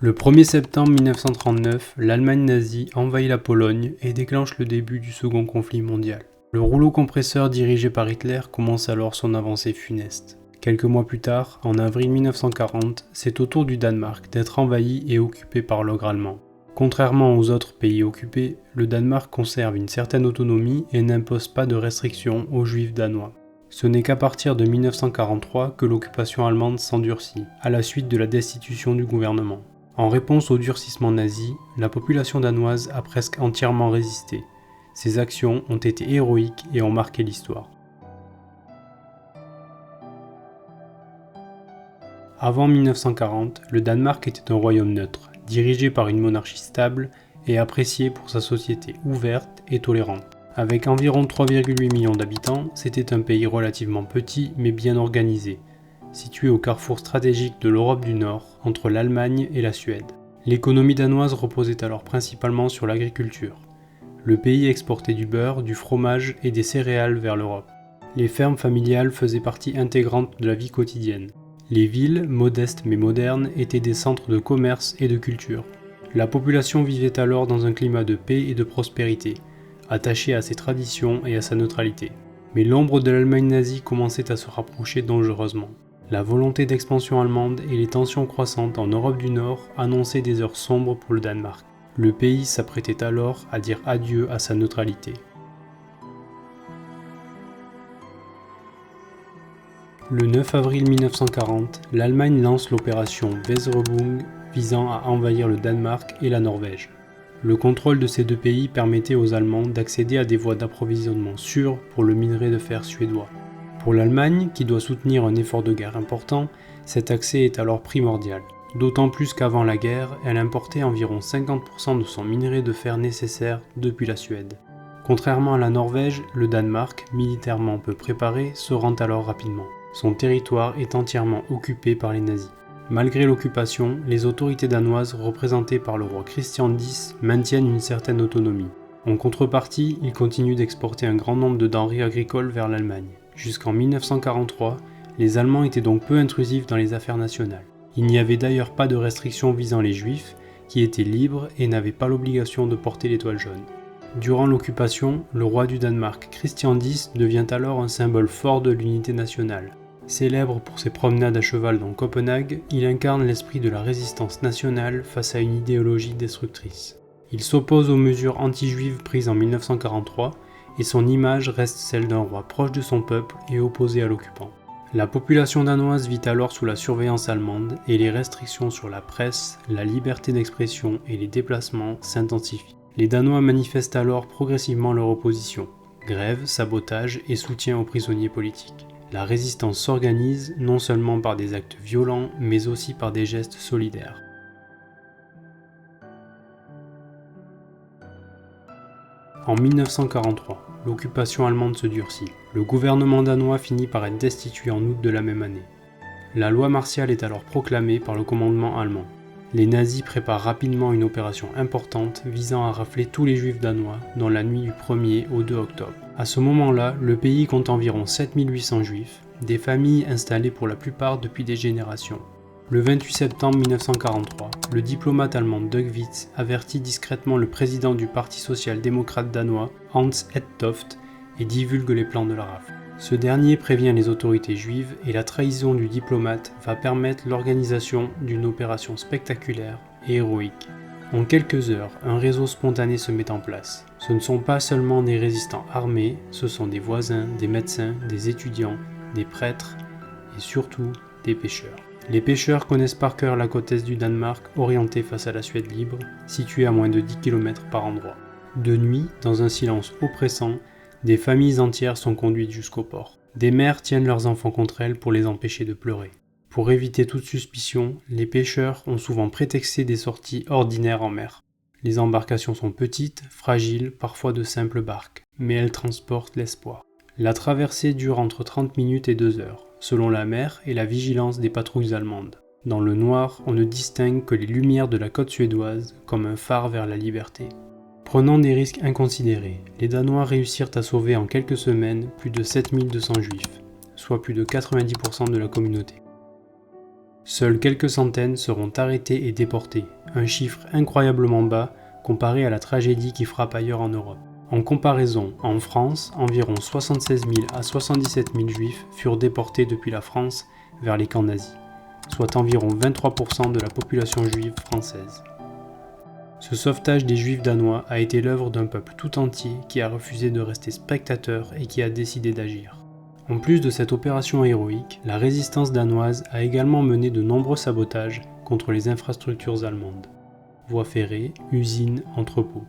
Le 1er septembre 1939, l'Allemagne nazie envahit la Pologne et déclenche le début du second conflit mondial. Le rouleau compresseur dirigé par Hitler commence alors son avancée funeste. Quelques mois plus tard, en avril 1940, c'est au tour du Danemark d'être envahi et occupé par l'ogre allemand. Contrairement aux autres pays occupés, le Danemark conserve une certaine autonomie et n'impose pas de restrictions aux juifs danois. Ce n'est qu'à partir de 1943 que l'occupation allemande s'endurcit, à la suite de la destitution du gouvernement. En réponse au durcissement nazi, la population danoise a presque entièrement résisté. Ces actions ont été héroïques et ont marqué l'histoire. Avant 1940, le Danemark était un royaume neutre, dirigé par une monarchie stable et apprécié pour sa société ouverte et tolérante. Avec environ 3,8 millions d'habitants, c'était un pays relativement petit mais bien organisé, situé au carrefour stratégique de l'Europe du Nord, entre l'Allemagne et la Suède. L'économie danoise reposait alors principalement sur l'agriculture. Le pays exportait du beurre, du fromage et des céréales vers l'Europe. Les fermes familiales faisaient partie intégrante de la vie quotidienne. Les villes, modestes mais modernes, étaient des centres de commerce et de culture. La population vivait alors dans un climat de paix et de prospérité, attachée à ses traditions et à sa neutralité. Mais l'ombre de l'Allemagne nazie commençait à se rapprocher dangereusement. La volonté d'expansion allemande et les tensions croissantes en Europe du Nord annonçaient des heures sombres pour le Danemark. Le pays s'apprêtait alors à dire adieu à sa neutralité. Le 9 avril 1940, l'Allemagne lance l'opération Weserübung visant à envahir le Danemark et la Norvège. Le contrôle de ces deux pays permettait aux Allemands d'accéder à des voies d'approvisionnement sûres pour le minerai de fer suédois. Pour l'Allemagne, qui doit soutenir un effort de guerre important, cet accès est alors primordial. D'autant plus qu'avant la guerre, elle importait environ 50% de son minerai de fer nécessaire depuis la Suède. Contrairement à la Norvège, le Danemark, militairement peu préparé, se rend alors rapidement. Son territoire est entièrement occupé par les nazis. Malgré l'occupation, les autorités danoises, représentées par le roi Christian X, maintiennent une certaine autonomie. En contrepartie, ils continuent d'exporter un grand nombre de denrées agricoles vers l'Allemagne. Jusqu'en 1943, les Allemands étaient donc peu intrusifs dans les affaires nationales. Il n'y avait d'ailleurs pas de restrictions visant les Juifs, qui étaient libres et n'avaient pas l'obligation de porter l'étoile jaune. Durant l'occupation, le roi du Danemark, Christian X, devient alors un symbole fort de l'unité nationale. Célèbre pour ses promenades à cheval dans Copenhague, il incarne l'esprit de la résistance nationale face à une idéologie destructrice. Il s'oppose aux mesures anti-juives prises en 1943, et son image reste celle d'un roi proche de son peuple et opposé à l'occupant. La population danoise vit alors sous la surveillance allemande et les restrictions sur la presse, la liberté d'expression et les déplacements s'intensifient. Les Danois manifestent alors progressivement leur opposition, grève, sabotage et soutien aux prisonniers politiques. La résistance s'organise non seulement par des actes violents, mais aussi par des gestes solidaires. En 1943, l'occupation allemande se durcit. Le gouvernement danois finit par être destitué en août de la même année. La loi martiale est alors proclamée par le commandement allemand. Les nazis préparent rapidement une opération importante visant à rafler tous les juifs danois dans la nuit du 1er au 2 octobre. À ce moment-là, le pays compte environ 7800 juifs, des familles installées pour la plupart depuis des générations. Le 28 septembre 1943, le diplomate allemand Doug Witz avertit discrètement le président du Parti social-démocrate danois, Hans Hedtoft, et divulgue les plans de la rafle. Ce dernier prévient les autorités juives et la trahison du diplomate va permettre l'organisation d'une opération spectaculaire et héroïque. En quelques heures, un réseau spontané se met en place. Ce ne sont pas seulement des résistants armés, ce sont des voisins, des médecins, des étudiants, des prêtres et surtout des pêcheurs. Les pêcheurs connaissent par cœur la côte est du Danemark, orientée face à la Suède libre, située à moins de 10 km par endroit. De nuit, dans un silence oppressant, des familles entières sont conduites jusqu'au port. Des mères tiennent leurs enfants contre elles pour les empêcher de pleurer. Pour éviter toute suspicion, les pêcheurs ont souvent prétexté des sorties ordinaires en mer. Les embarcations sont petites, fragiles, parfois de simples barques, mais elles transportent l'espoir. La traversée dure entre 30 minutes et 2 heures, selon la mer et la vigilance des patrouilles allemandes. Dans le noir, on ne distingue que les lumières de la côte suédoise comme un phare vers la liberté. Prenant des risques inconsidérés, les Danois réussirent à sauver en quelques semaines plus de 7200 juifs, soit plus de 90% de la communauté. Seules quelques centaines seront arrêtées et déportées, un chiffre incroyablement bas comparé à la tragédie qui frappe ailleurs en Europe. En comparaison, en France, environ 76 000 à 77 000 juifs furent déportés depuis la France vers les camps nazis, soit environ 23% de la population juive française. Ce sauvetage des juifs danois a été l'œuvre d'un peuple tout entier qui a refusé de rester spectateur et qui a décidé d'agir. En plus de cette opération héroïque, la résistance danoise a également mené de nombreux sabotages contre les infrastructures allemandes, voies ferrées, usines, entrepôts.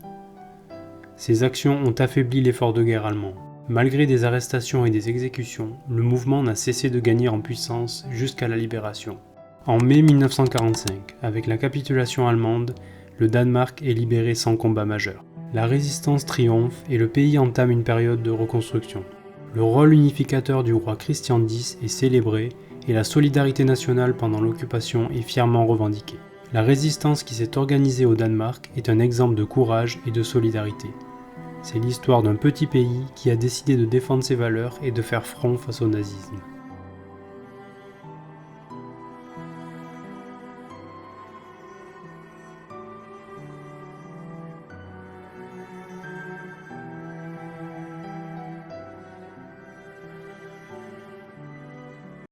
Ces actions ont affaibli l'effort de guerre allemand. Malgré des arrestations et des exécutions, le mouvement n'a cessé de gagner en puissance jusqu'à la libération. En mai 1945, avec la capitulation allemande, le Danemark est libéré sans combat majeur. La résistance triomphe et le pays entame une période de reconstruction. Le rôle unificateur du roi Christian X est célébré et la solidarité nationale pendant l'occupation est fièrement revendiquée. La résistance qui s'est organisée au Danemark est un exemple de courage et de solidarité. C'est l'histoire d'un petit pays qui a décidé de défendre ses valeurs et de faire front face au nazisme.